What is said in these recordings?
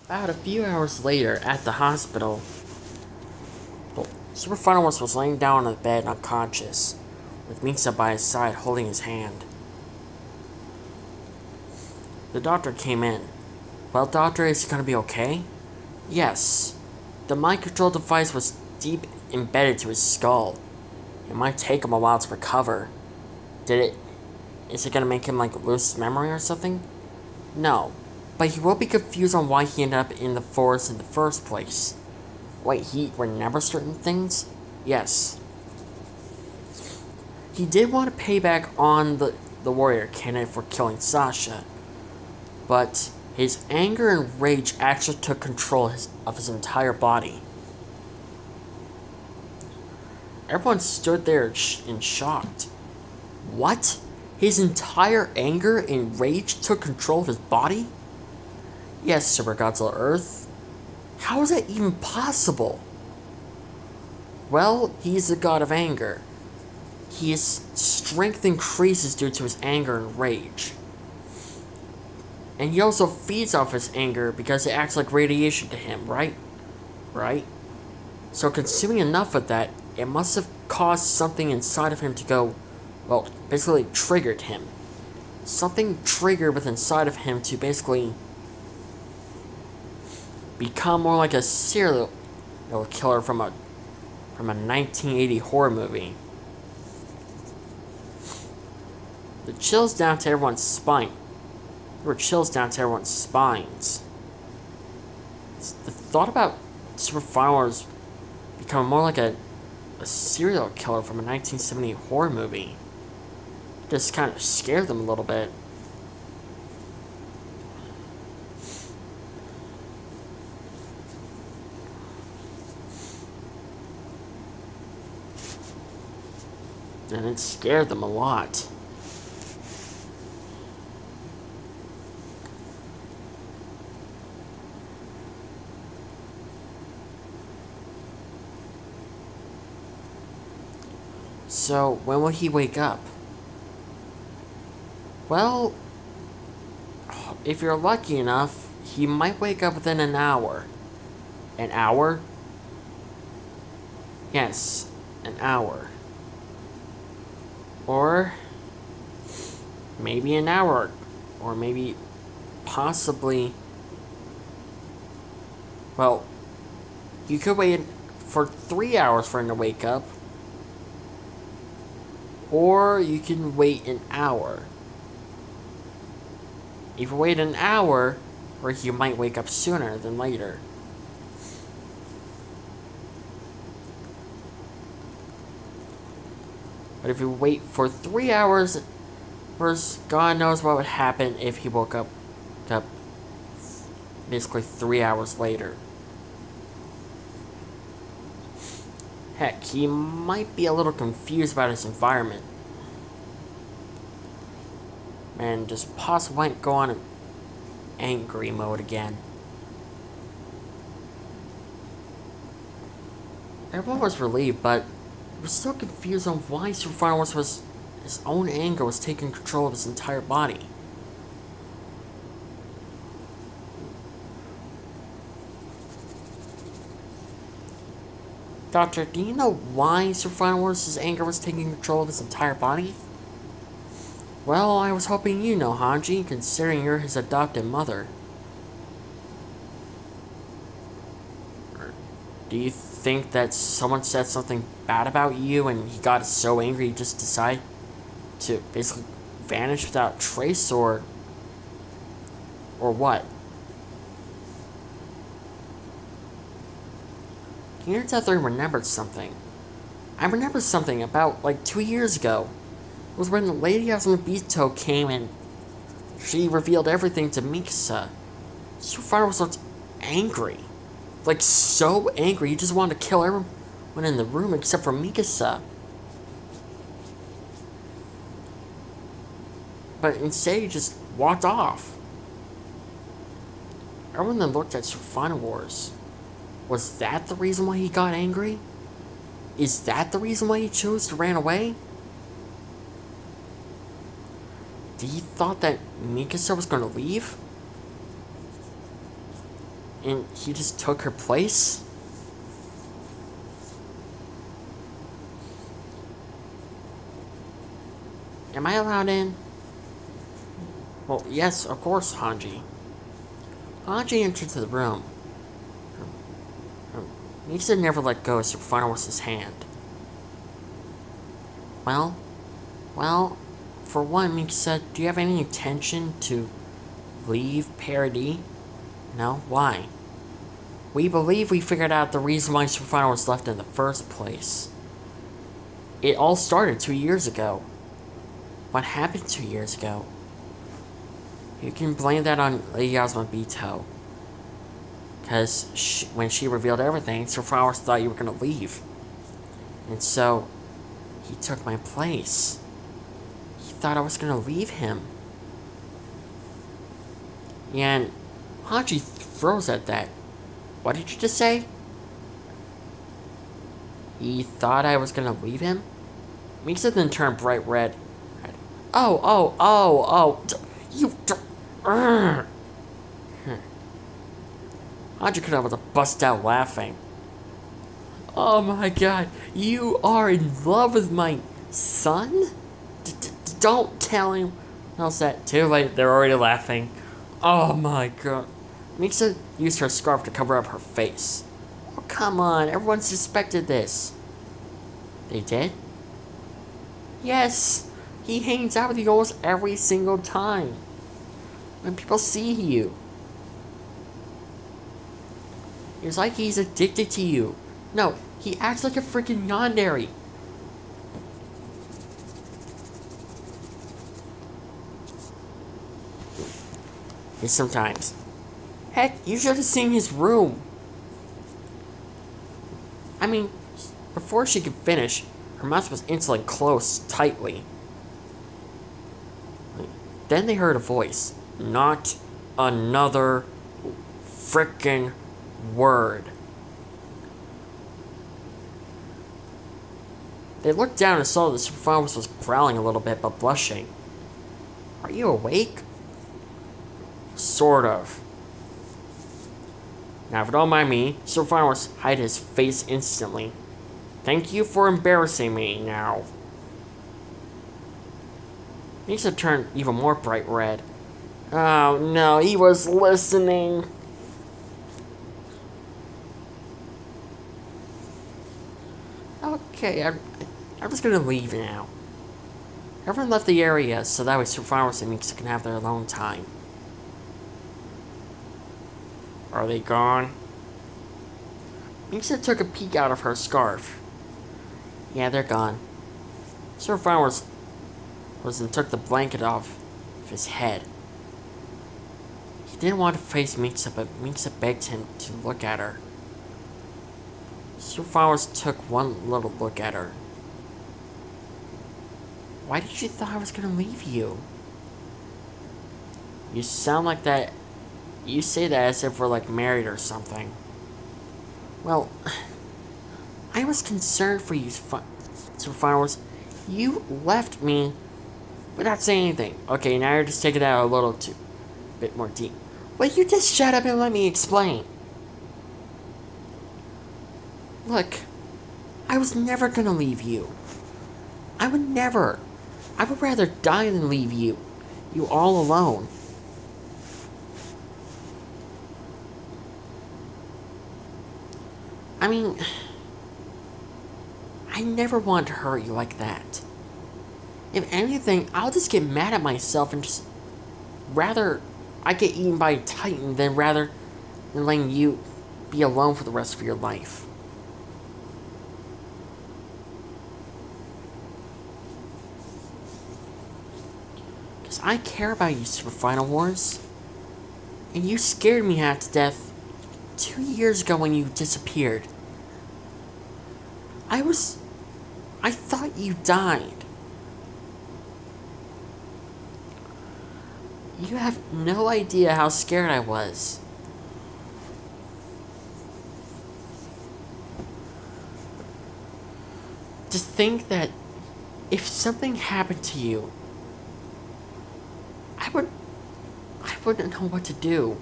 About a few hours later, at the hospital, Super Final Wars was laying down on the bed unconscious, with Mikasa by his side holding his hand. The doctor came in. Well, doctor, is he gonna be okay? Yes. The mind control device was deep embedded to his skull. It might take him a while to recover. Is it gonna make him, lose his memory or something? No. But he will be confused on why he ended up in the forest in the first place. Wait, he remembers certain things? Yes. He did want to pay back on the warrior candidate for killing Sasha. But his anger and rage actually took control of his entire body. Everyone stood there in shocked. What? His entire anger and rage took control of his body? Yes, Super Godzilla Earth. How is that even possible? Well, he's the god of anger. His strength increases due to his anger and rage. And he also feeds off his anger because it acts like radiation to him, right? Right? So consuming enough of that, it must have caused something inside of him to go, well, basically triggered him. Something triggered within inside of him to basically become more like a serial killer from a 1980 horror movie. The chills down to everyone's spine. There were chills down to everyone's spines. The thought about Super Final Wars becoming more like a serial killer from a 1970 horror movie just kind of scared them a little bit. And it scared them a lot. So, when will he wake up? Well, if you're lucky enough, he might wake up within an hour. An hour? Yes, an hour. Or maybe an hour, or maybe possibly, well, you could wait for 3 hours for him to wake up, or you can wait an hour. If you wait an hour, or you might wake up sooner than later. But if you wait for 3 hours, first, God knows what would happen if he woke up basically 3 hours later. Heck, he might be a little confused about his environment. And just possibly might go on in angry mode again. Everyone was relieved, but was still confused on why Super Final Wars his own anger was taking control of his entire body. Doctor, do you know why Super Final Wars' anger was taking control of his entire body? Well, I was hoping you know, Hanji, considering you're his adopted mother. Do you think that someone said something bad about you and he got so angry he just decided to basically vanish without trace, or what? Here's after I remembered something. I remembered something about 2 years ago. It was when the Lady of Obito came and she revealed everything to Mikasa. Super Final was angry. So angry, he just wanted to kill everyone in the room except for Mikasa. But instead, he just walked off. Everyone then looked at Super Final Wars. Was that the reason why he got angry? Is that the reason why he chose to run away? He thought that Mikasa was going to leave? And he just took her place? Am I allowed in? Well, yes, of course, Hanji. Hanji entered the room. Mikasa never let go as Sophronius' hand. Well, for one, Mikasa, do you have any intention to leave Paradis? No? Why? We believe we figured out the reason why Sophronius was left in the first place. It all started 2 years ago. What happened 2 years ago? You can blame that on Lady Yasmabito. Because when she revealed everything, Sophronius thought you were going to leave. And so, he took my place. He thought I was going to leave him. And Hachi froze at that. What did you just say? He thought I was going to leave him? Mikasa then turned bright red. You... Hachi couldn't able to bust out laughing. Oh my god, you are in love with my son? Don't tell him. How's that? Too late, they're already laughing. Oh my god. Mikasa used her scarf to cover up her face. Oh, come on, everyone suspected this. They did? Yes, he hangs out with you almost every single time. When people see you. It's like he's addicted to you. No, he acts like a freaking yandere. Sometimes. Heck, you should have seen his room. I mean, before she could finish, her mouth was instantly closed tightly. Then they heard a voice. Not another frickin' word. They looked down and saw that Sophronius was growling a little bit, but blushing. Are you awake? Sort of. Now, if you don't mind me, Sophronius hid his face instantly. Thank you for embarrassing me now. Mikasa turned even more bright red. Oh no, he was listening. Okay, I'm just gonna leave now. Everyone left the area so that way Sophronius and Mikasa can have their alone time. Are they gone? Mikasa took a peek out of her scarf. Yeah, they're gone. Sophronius and took the blanket off of his head. He didn't want to face Mikasa, but Mikasa begged him to look at her. Sophronius took one little look at her. Why did you think I was gonna leave you? You sound like that. You say that as if we're like married or something. Well, I was concerned for you, Sophronius. You left me without saying anything. Okay, now you're just taking that a little too bit more deep. Well, you just shut up and let me explain. Look, I was never gonna leave you. I would never. I would rather die than leave you. You all alone. I mean, I never want to hurt you like that. If anything, I'll just get mad at myself and just rather I get eaten by a titan than rather than letting you be alone for the rest of your life. Because I care about you, Super Final Wars. And you scared me half to death 2 years ago when you disappeared. I thought you died. You have no idea how scared I was. To think that if something happened to you, I wouldn't know what to do.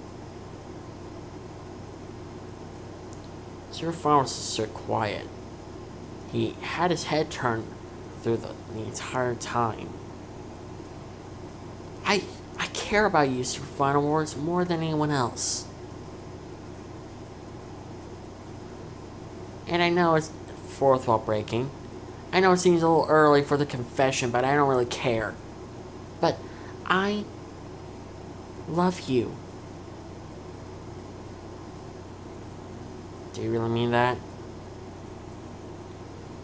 Sir Farmer was so quiet. He had his head turned through the entire time. I care about you, Super Final Wars, more than anyone else. And I know it's fourth wall breaking. I know it seems a little early for the confession, but I don't really care. But I love you. Do you really mean that?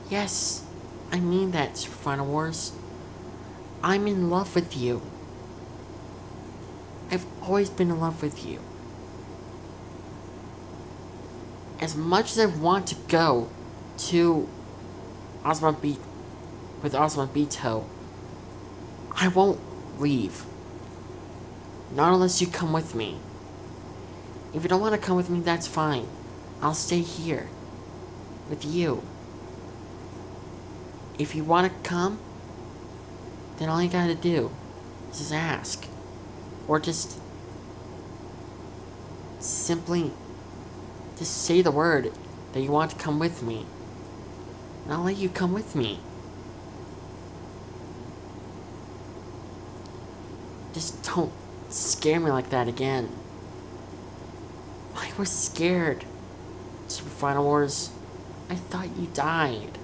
Yes, I mean that, Super Final Wars. I'm in love with you. I've always been in love with you. As much as I want to go to with Osmobito, I won't leave. Not unless you come with me. If you don't want to come with me, that's fine. I'll stay here with you. If you want to come, then all you gotta do is just ask. Or just simply just say the word that you want to come with me. And I'll let you come with me. Just don't scare me like that again. I was scared. Super Final Wars, I thought you died.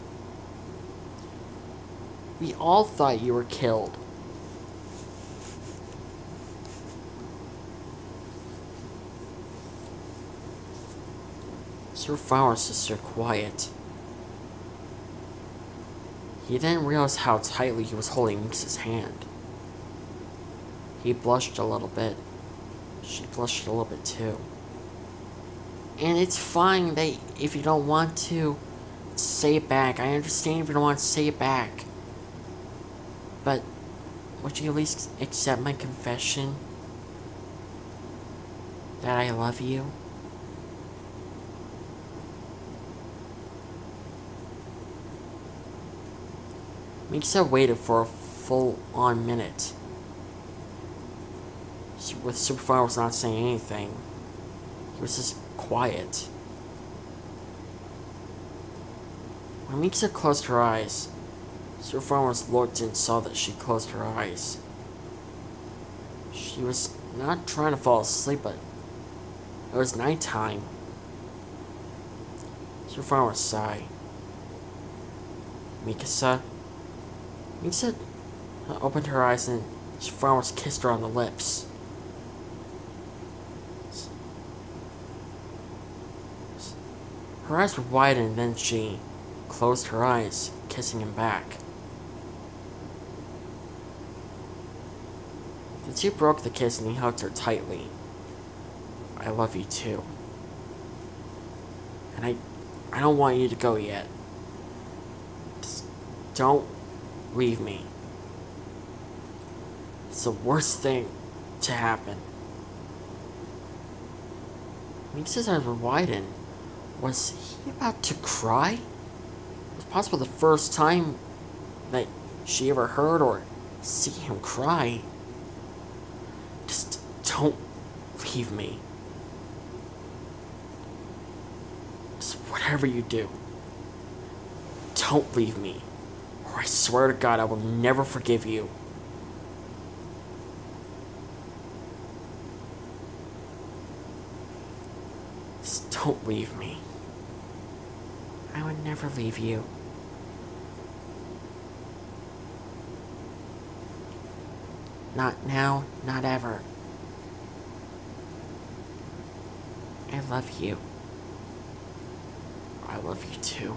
We all thought you were killed. Sir Flowers is so quiet. He then realized how tightly he was holding Mix's hand. He blushed a little bit. She blushed a little bit too. And it's fine that if you don't want to say it back. I understand if you don't want to say it back. But would you at least accept my confession that I love you? Mikasa waited for a full-on minute. With Superfire was not saying anything. He was just quiet. When Mikasa closed her eyes, Superfire looked and saw that she closed her eyes. She was not trying to fall asleep, but it was nighttime. Superfire sighed. Mikasa opened her eyes and Superfire kissed her on the lips. Her eyes were wide and then she closed her eyes, kissing him back. The two broke the kiss and he hugged her tightly. I love you too. And I don't want you to go yet. Just don't leave me. It's the worst thing to happen. Mikasa's eyes were widened. Was he about to cry? It was possible the first time that she ever heard or see him cry. Just don't leave me. Just whatever you do, don't leave me. Or I swear to God I will never forgive you. Just don't leave me. I would never leave you. Not now, not ever. I love you. I love you too.